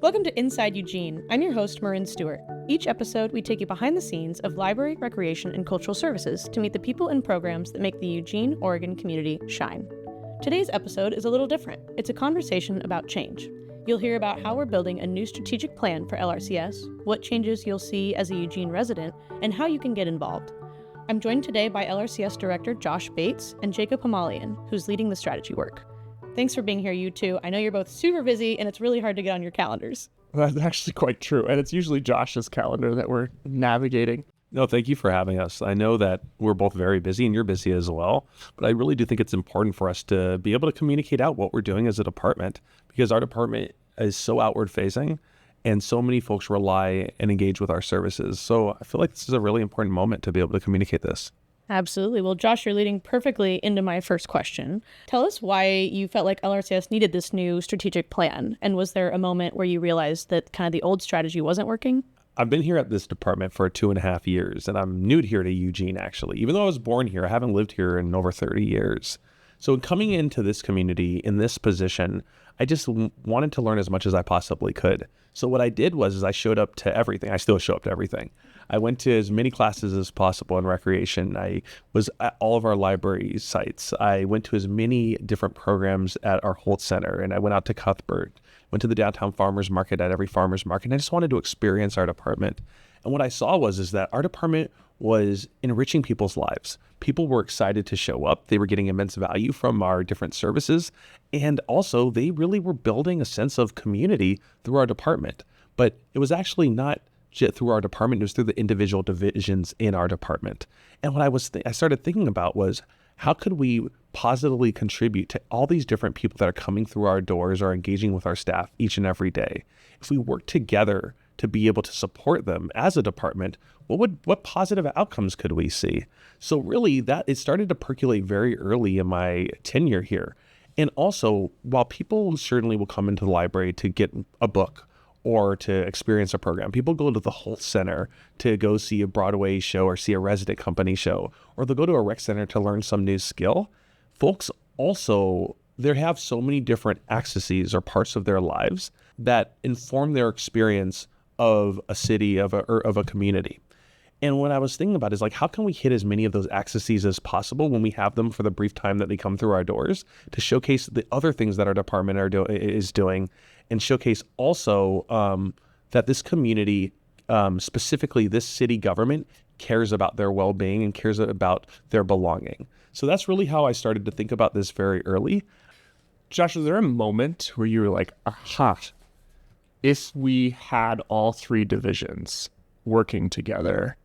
Welcome to Inside Eugene. I'm your host, Marin Stewart. Each episode, we take you behind the scenes of library, recreation, and cultural services to meet the people and programs that make the Eugene, Oregon community shine. Today's episode is a little different. It's a conversation about change. You'll hear about how we're building a new strategic plan for LRCS, what changes you'll see as a Eugene resident, and how you can get involved. I'm joined today by LRCS Director Josh Bates and Jacob Hamalian, who's leading the strategy work. Thanks for being here, you two. I know you're both super busy, and it's really hard to get on your calendars. That's actually quite true, and it's usually Josh's calendar that we're navigating. No, thank you for having us. I know that we're both very busy, and you're busy as well, but I really do think it's important for us to be able to communicate out what we're doing as a department, because our department is so outward-facing, and so many folks rely and engage with our services. So I feel like this is a really important moment to be able to communicate this. Absolutely. Well, Josh, you're leading perfectly into my first question. Tell us why you felt like LRCS needed this new strategic plan. And was there a moment where you realized that kind of the old strategy wasn't working? I've been here at this department for 2.5 years, and I'm new here to Eugene, actually. Even though I was born here, I haven't lived here in over 30 years. So coming into this community in this position, I just wanted to learn as much as I possibly could. So what I did was I showed up to everything. I still show up to everything. I went to as many classes as possible in recreation. I was at all of our library sites. I went to as many different programs at our Holt Center, and I went out to Cuthbert, went to the downtown farmers market at every farmers market. And I just wanted to experience our department. And what I saw was that our department was enriching people's lives. People were excited to show up. They were getting immense value from our different services. And also they really were building a sense of community through our department. But it was actually not through our department, it was through the individual divisions in our department. And what I started thinking about was, how could we positively contribute to all these different people that are coming through our doors or engaging with our staff each and every day? If we work together to be able to support them as a department, what positive outcomes could we see? So really it started to percolate very early in my tenure here. And also, while people certainly will come into the library to get a book or to experience a program, people go to the Holt Center to go see a Broadway show or see a resident company show, or they'll go to a rec center to learn some new skill. Folks also, they have so many different accesses or parts of their lives that inform their experience of a city, of a community. And what I was thinking about is, like, how can we hit as many of those accesses as possible when we have them for the brief time that they come through our doors, to showcase the other things that our department is doing, and showcase also that this community, specifically this city government, cares about their well-being and cares about their belonging. So that's really how I started to think about this very early. Josh, was there a moment where you were like, aha, if we had all three divisions working together,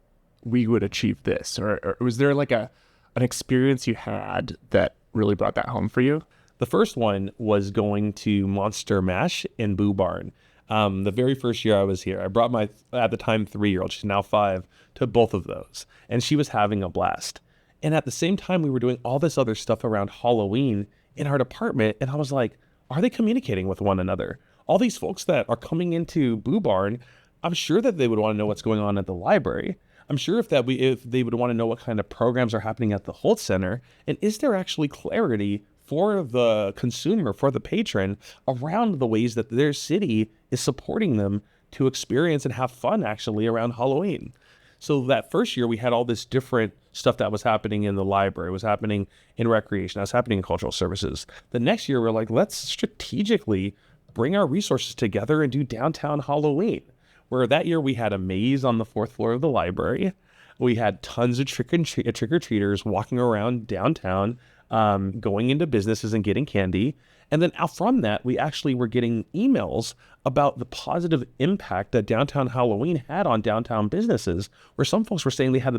we would achieve this? Or was there like an experience you had that really brought that home for you? The first one was going to Monster Mash in Boo Barn. The very first year I was here, I brought my, at the time, 3-year-old, she's now 5, to both of those. And she was having a blast. And at the same time, we were doing all this other stuff around Halloween in our department. And I was like, are they communicating with one another? All these folks that are coming into Boo Barn, I'm sure that they would want to know what's going on at the library. I'm sure if they would want to know what kind of programs are happening at the Holt Center. And is there actually clarity for the consumer, for the patron, around the ways that their city is supporting them to experience and have fun actually around Halloween? So that first year, we had all this different stuff that was happening in the library, was happening in recreation, that was happening in cultural services. The next year, we're like, let's strategically bring our resources together and do downtown Halloween, where that year we had a maze on the 4th floor of the library. We had tons of trick-or-treaters walking around downtown, going into businesses and getting candy. And then out from that, we actually were getting emails about the positive impact that downtown Halloween had on downtown businesses, where some folks were saying they had the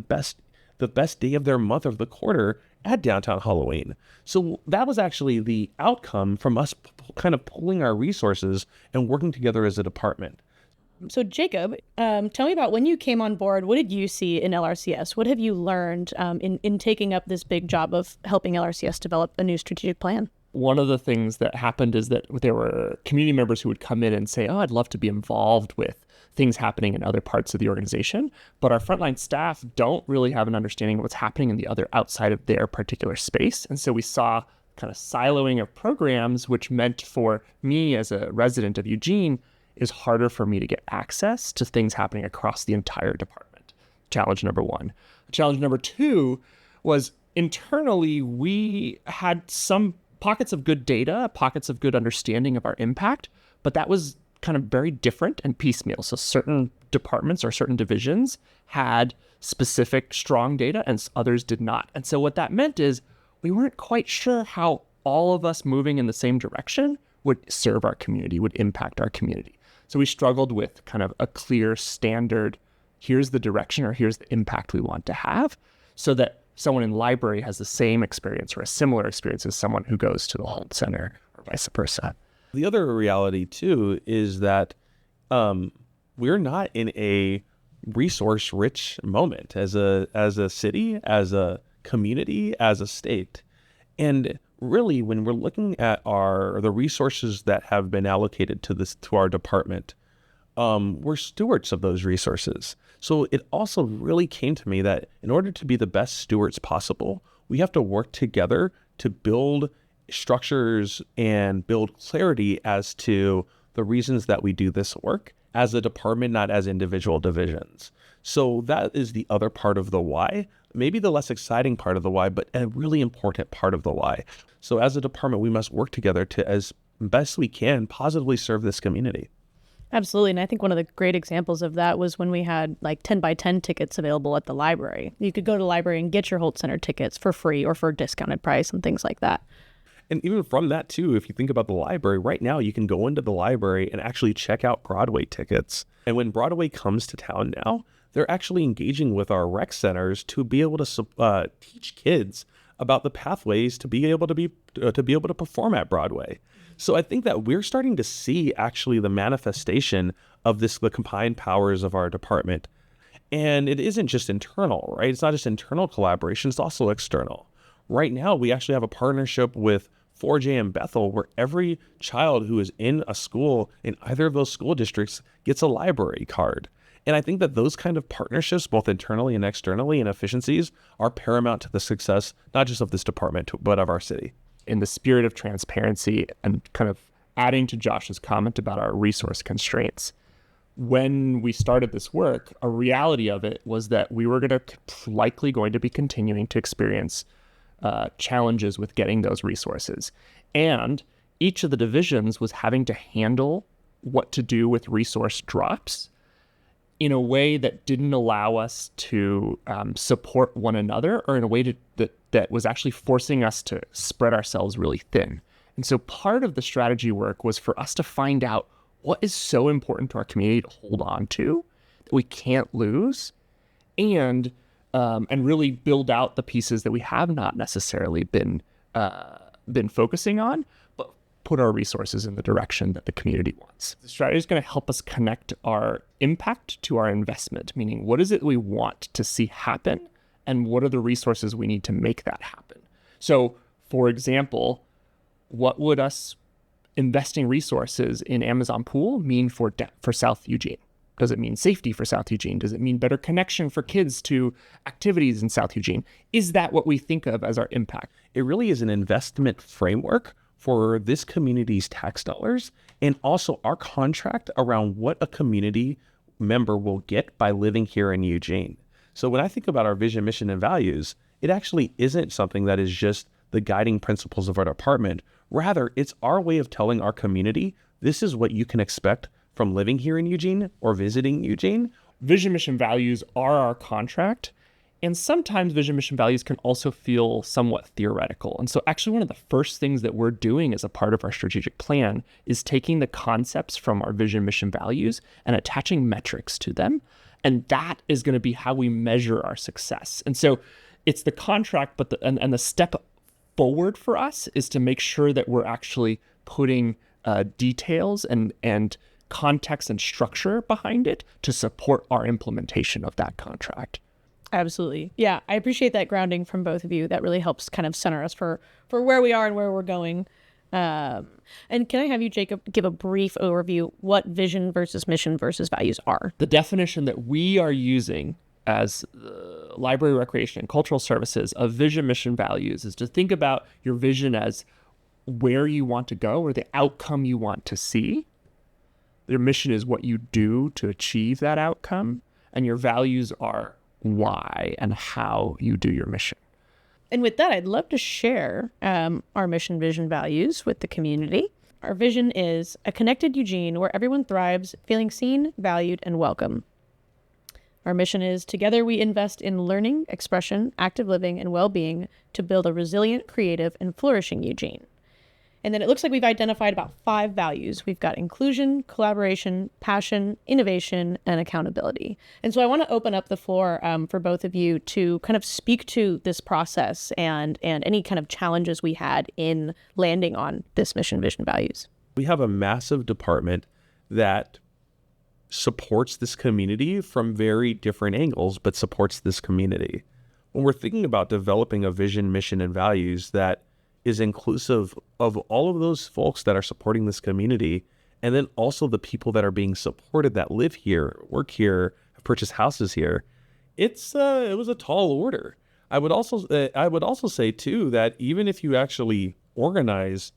best day of their month of the quarter at downtown Halloween. So that was actually the outcome from us kind of pulling our resources and working together as a department. So Jacob, tell me about when you came on board. What did you see in LRCS? What have you learned in taking up this big job of helping LRCS develop a new strategic plan? One of the things that happened is that there were community members who would come in and say, oh, I'd love to be involved with things happening in other parts of the organization, but our frontline staff don't really have an understanding of what's happening in the other outside of their particular space. And so we saw kind of siloing of programs, which meant for me as a resident of Eugene, is harder for me to get access to things happening across the entire department. Challenge number one. Challenge number two was internally, we had some pockets of good data, pockets of good understanding of our impact, but that was kind of very different and piecemeal. So certain departments or certain divisions had specific strong data and others did not. And so what that meant is we weren't quite sure how all of us moving in the same direction would serve our community, would impact our community. So we struggled with kind of a clear standard, here's the direction or here's the impact we want to have, so that someone in library has the same experience or a similar experience as someone who goes to the Holt Center or vice versa. The other reality too is that we're not in a resource-rich moment as a city, as a community, as a state. And really, when we're looking at the resources that have been allocated to our department, we're stewards of those resources. So it also really came to me that in order to be the best stewards possible, we have to work together to build structures and build clarity as to the reasons that we do this work as a department, not as individual divisions. So that is the other part of the why, maybe the less exciting part of the why, but a really important part of the why. So as a department, we must work together to, as best we can, positively serve this community. Absolutely. And I think one of the great examples of that was when we had like 10 by 10 tickets available at the library. You could go to the library and get your Holt Center tickets for free or for a discounted price and things like that. And even from that too, if you think about the library, right now you can go into the library and actually check out Broadway tickets. And when Broadway comes to town now, they're actually engaging with our rec centers to be able to teach kids about the pathways to be able to perform at Broadway. So I think that we're starting to see actually the manifestation of the combined powers of our department. And it isn't just internal, right? It's not just internal collaboration, it's also external. Right now, we actually have a partnership with 4J and Bethel where every child who is in a school in either of those school districts gets a library card. And I think that those kind of partnerships, both internally and externally, and efficiencies are paramount to the success, not just of this department, but of our city. In the spirit of transparency and kind of adding to Josh's comment about our resource constraints, when we started this work, a reality of it was that we were likely going to be continuing to experience challenges with getting those resources. And each of the divisions was having to handle what to do with resource drops in a way that didn't allow us to support one another, or in a way that was actually forcing us to spread ourselves really thin. And so part of the strategy work was for us to find out what is so important to our community to hold on to that we can't lose, and really build out the pieces that we have not necessarily been focusing on, but put our resources in the direction that the community wants. The strategy is going to help us connect our impact to our investment, meaning what is it we want to see happen, and what are the resources we need to make that happen. So, for example, what would us investing resources in Amazon Pool mean for South Eugene? Does it mean safety for South Eugene? Does it mean better connection for kids to activities in South Eugene? Is that what we think of as our impact? It really is an investment framework for this community's tax dollars, and also our contract around what a community member will get by living here in Eugene. So when I think about our vision, mission, and values, it actually isn't something that is just the guiding principles of our department. Rather, it's our way of telling our community, this is what you can expect from living here in Eugene or visiting Eugene. Vision, mission, values are our contract. And sometimes vision, mission, values can also feel somewhat theoretical. And so actually one of the first things that we're doing as a part of our strategic plan is taking the concepts from our vision, mission, values and attaching metrics to them. And that is going to be how we measure our success. And so it's the contract, but the step forward for us is to make sure that we're actually putting details and context and structure behind it to support our implementation of that contract. Absolutely. Yeah, I appreciate that grounding from both of you. That really helps kind of center us for where we are and where we're going. And can I have you, Jacob, give a brief overview what vision versus mission versus values are? The definition that we are using as library, recreation, and cultural services of vision, mission, values is to think about your vision as where you want to go or the outcome you want to see. Your mission is what you do to achieve that outcome, and your values are why and how you do your mission. And with that, I'd love to share our mission, vision, values with the community. Our vision is a connected Eugene where everyone thrives, feeling seen, valued, and welcome. Our mission is together we invest in learning, expression, active living, and well-being to build a resilient, creative, and flourishing Eugene. And then it looks like we've identified about 5 values. We've got inclusion, collaboration, passion, innovation, and accountability. And so I want to open up the floor for both of you to kind of speak to this process and any kind of challenges we had in landing on this mission, vision, values. We have a massive department that supports this community from very different angles, but supports this community. When we're thinking about developing a vision, mission, and values that is inclusive of all of those folks that are supporting this community, and then also the people that are being supported that live here, work here, have purchased houses here, it was a tall order. I would also say too that even if you actually organize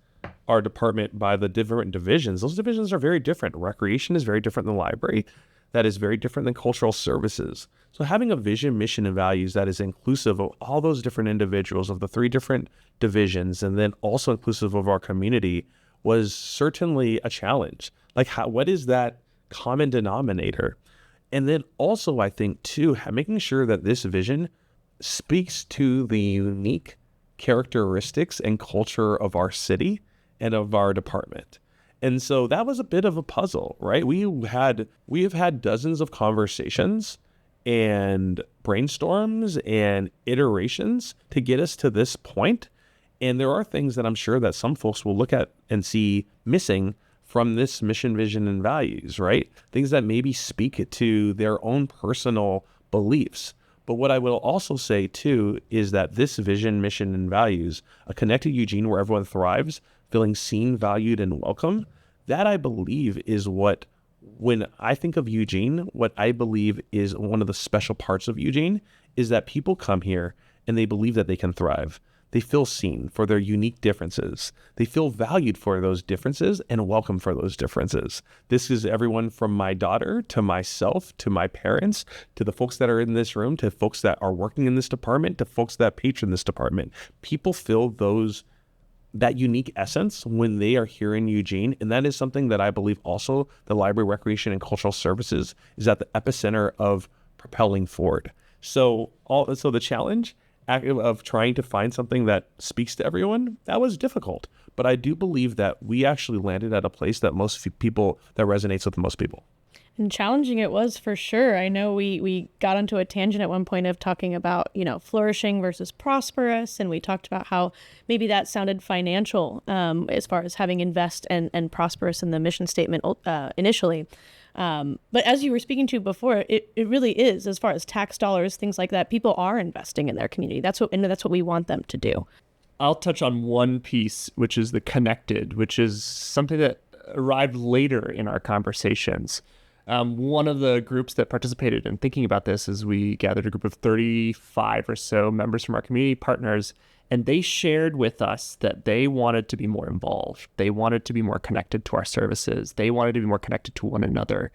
our department by the different divisions, those divisions are very different. Recreation is very different than the library. That is very different than cultural services. So having a vision, mission, and values that is inclusive of all those different individuals of the 3 different divisions, and then also inclusive of our community, was certainly a challenge. Like, what is that common denominator? And then also, I think, too, making sure that this vision speaks to the unique characteristics and culture of our city and of our department. And so that was a bit of a puzzle, right? We have had dozens of conversations and brainstorms and iterations to get us to this point. And there are things that I'm sure that some folks will look at and see missing from this mission, vision, and values, right? Things that maybe speak to their own personal beliefs. But what I will also say too is that this vision, mission, and values, a connected Eugene where everyone thrives, feeling seen, valued, and welcome, that I believe is what, when I think of Eugene, what I believe is one of the special parts of Eugene is that people come here and they believe that they can thrive. They feel seen for their unique differences. They feel valued for those differences and welcome for those differences. This is everyone from my daughter to myself, to my parents, to the folks that are in this room, to folks that are working in this department, to folks that patron this department. People feel that unique essence when they are here in Eugene. And that is something that I believe also the Library, Recreation, and Cultural Services is at the epicenter of propelling forward. So the challenge of trying to find something that speaks to everyone, that was difficult. But I do believe that we actually landed at a place that that resonates with most people. And challenging it was for sure. I know we got onto a tangent at one point of talking about, flourishing versus prosperous. And we talked about how maybe that sounded financial as far as having invest and prosperous in the mission statement initially. But as you were speaking to before, it really is, as far as tax dollars, things like that, people are investing in their community. That's what we want them to do. I'll touch on one piece, which is the connected, which is something that arrived later in our conversations. One of the groups that participated in thinking about this is we gathered a group of 35 or so members from our community partners, and they shared with us that they wanted to be more involved. They wanted to be more connected to our services. They wanted to be more connected to one another.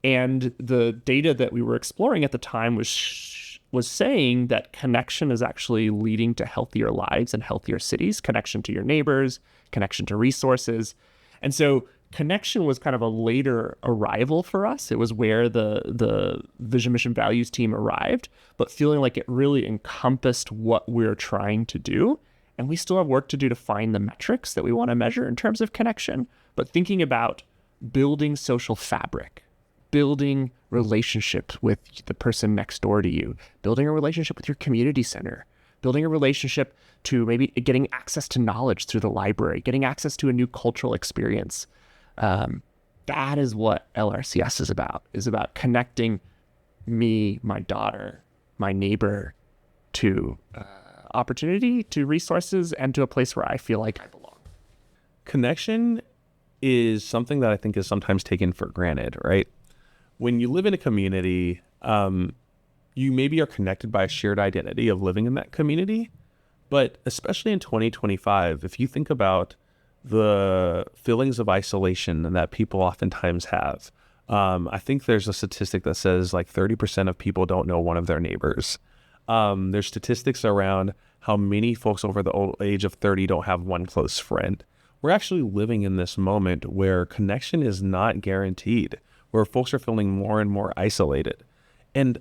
And the data that we were exploring at the time was saying that connection is actually leading to healthier lives and healthier cities, connection to your neighbors, connection to resources. And so connection was kind of a later arrival for us. It was where the Vision, Mission, Values team arrived, but feeling like it really encompassed what we're trying to do. And we still have work to do to find the metrics that we want to measure in terms of connection, but thinking about building social fabric, building relationships with the person next door to you, building a relationship with your community center, building a relationship to maybe getting access to knowledge through the library, getting access to a new cultural experience. That is what LRCS is about connecting me, my daughter, my neighbor to opportunity, to resources, and to a place where I feel like I belong. Connection is something that I think is sometimes taken for granted, right? When you live in a community, you maybe are connected by a shared identity of living in that community. But especially in 2025, if you think about the feelings of isolation that people oftentimes have. I think there's a statistic that says like 30% of people don't know one of their neighbors. There's statistics around how many folks over the old age of 30 don't have one close friend. We're actually living in this moment where connection is not guaranteed, where folks are feeling more and more isolated. And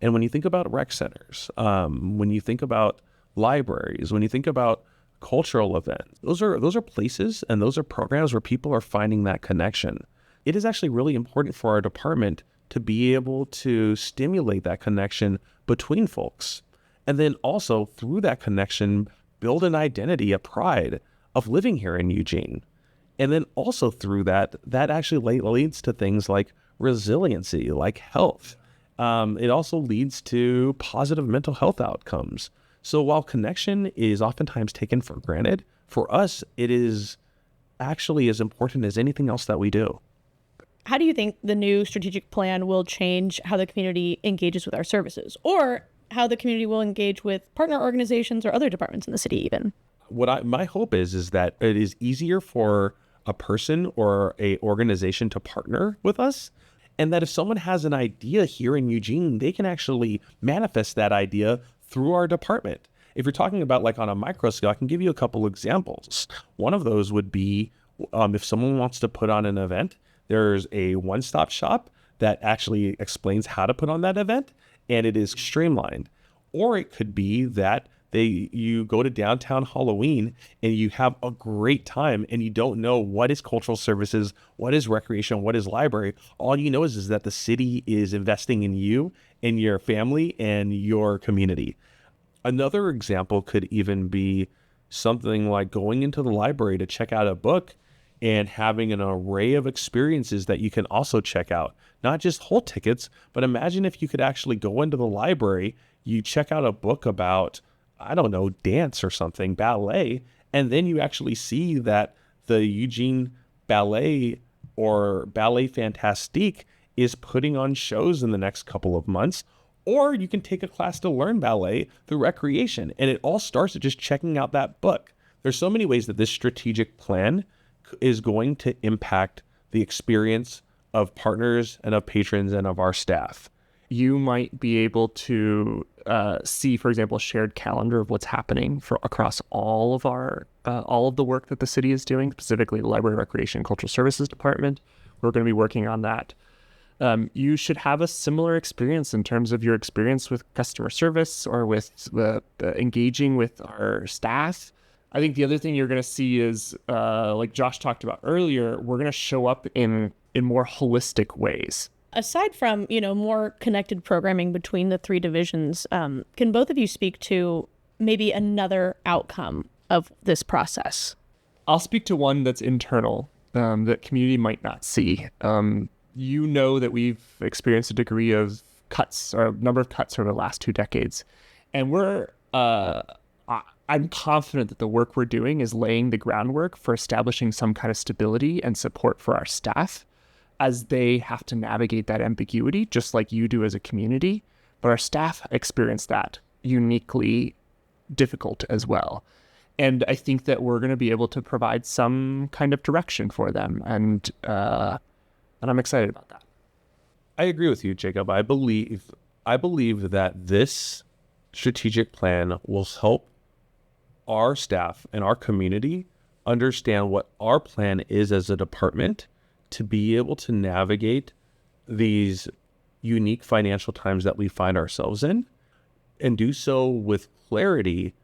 when you think about rec centers, when you think about libraries, when you think about cultural events, those are places and those are programs where people are finding that connection. It is actually really important for our department to be able to stimulate that connection between folks. And then also through that connection, build an identity, a pride of living here in Eugene. And then also through that actually leads to things like resiliency, like health. It also leads to positive mental health outcomes. So while connection is oftentimes taken for granted, for us, it is actually as important as anything else that we do. How do you think the new strategic plan will change how the community engages with our services, or how the community will engage with partner organizations or other departments in the city even? My hope is that it is easier for a person or a organization to partner with us, and that if someone has an idea here in Eugene, they can actually manifest that idea through our department. If you're talking about like on a micro scale, I can give you a couple examples. One of those would be if someone wants to put on an event, there's a one-stop shop that actually explains how to put on that event, and it is streamlined. Or it could be that you go to downtown Halloween and you have a great time and you don't know what is cultural services, what is recreation, what is library. All you know is that the city is investing in you and your family and your community. Another example could even be something like going into the library to check out a book and having an array of experiences that you can also check out. Not just whole tickets, but imagine if you could actually go into the library, you check out a book about, I don't know, dance or something, ballet, and then you actually see that the Eugene Ballet or Ballet Fantastique is putting on shows in the next couple of months. Or you can take a class to learn ballet through recreation, and it all starts at just checking out that book. There's so many ways that this strategic plan is going to impact the experience of partners and of patrons and of our staff. You might be able to see, for example, a shared calendar of what's happening across all of the work that the city is doing, specifically the Library, Recreation, and Cultural Services Department. We're going to be working on that. You should have a similar experience in terms of your experience with customer service or with the engaging with our staff. I think the other thing you're going to see is, like Josh talked about earlier, we're going to show up in more holistic ways. Aside from, more connected programming between the three divisions, can both of you speak to maybe another outcome of this process? I'll speak to one that's internal, that community might not see. You know that we've experienced a degree of cuts, or a number of cuts over the last 2 decades. And I'm confident that the work we're doing is laying the groundwork for establishing some kind of stability and support for our staff as they have to navigate that ambiguity, just like you do as a community. But our staff experience that uniquely difficult as well. And I think that we're going to be able to provide some kind of direction for them. And I'm excited about that. I agree with you, Jacob. I believe that this strategic plan will help our staff and our community understand what our plan is as a department to be able to navigate these unique financial times that we find ourselves in, and do so with clarity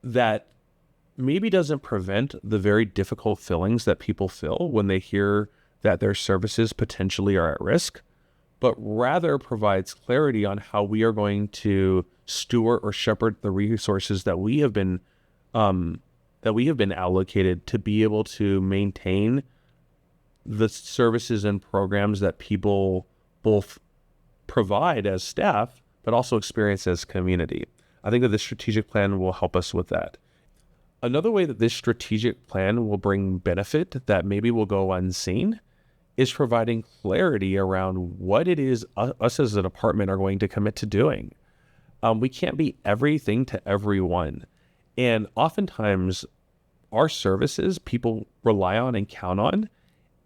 that maybe doesn't prevent the very difficult feelings that people feel when they hear that their services potentially are at risk, but rather provides clarity on how we are going to steward or shepherd the resources that we have been allocated to be able to maintain the services and programs that people both provide as staff, but also experience as community. I think that this strategic plan will help us with that. Another way that this strategic plan will bring benefit that maybe will go unseen is providing clarity around what it is us as a department are going to commit to doing. We can't be everything to everyone. And oftentimes our services people rely on and count on.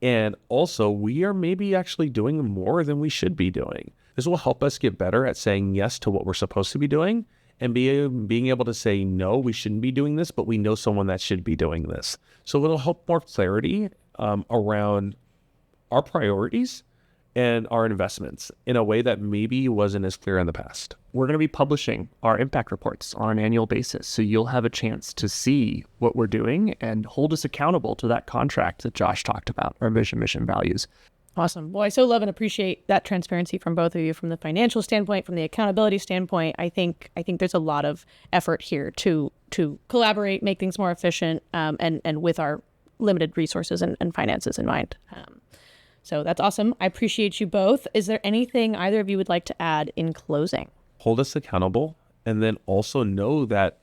And also, we are maybe actually doing more than we should be doing. This will help us get better at saying yes to what we're supposed to be doing and being able to say, no, we shouldn't be doing this, but we know someone that should be doing this. So it'll help more clarity around our priorities and our investments in a way that maybe wasn't as clear in the past. We're going to be publishing our impact reports on an annual basis, so you'll have a chance to see what we're doing and hold us accountable to that contract that Josh talked about, our vision, mission, values. Awesome. Well, I so love and appreciate that transparency from both of you, from the financial standpoint, from the accountability standpoint. I think there's a lot of effort here to collaborate, make things more efficient, and with our limited resources and finances in mind. So that's awesome. I appreciate you both. Is there anything either of you would like to add in closing? Hold us accountable, and then also know that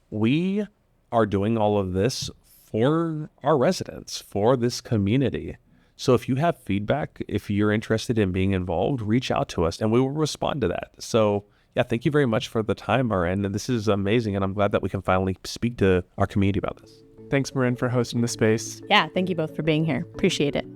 we are doing all of this for our residents, for this community. So if you have feedback, if you're interested in being involved, reach out to us and we will respond to that. So yeah, thank you very much for the time, Marin. And this is amazing. And I'm glad that we can finally speak to our community about this. Thanks, Marin, for hosting the space. Yeah, thank you both for being here. Appreciate it.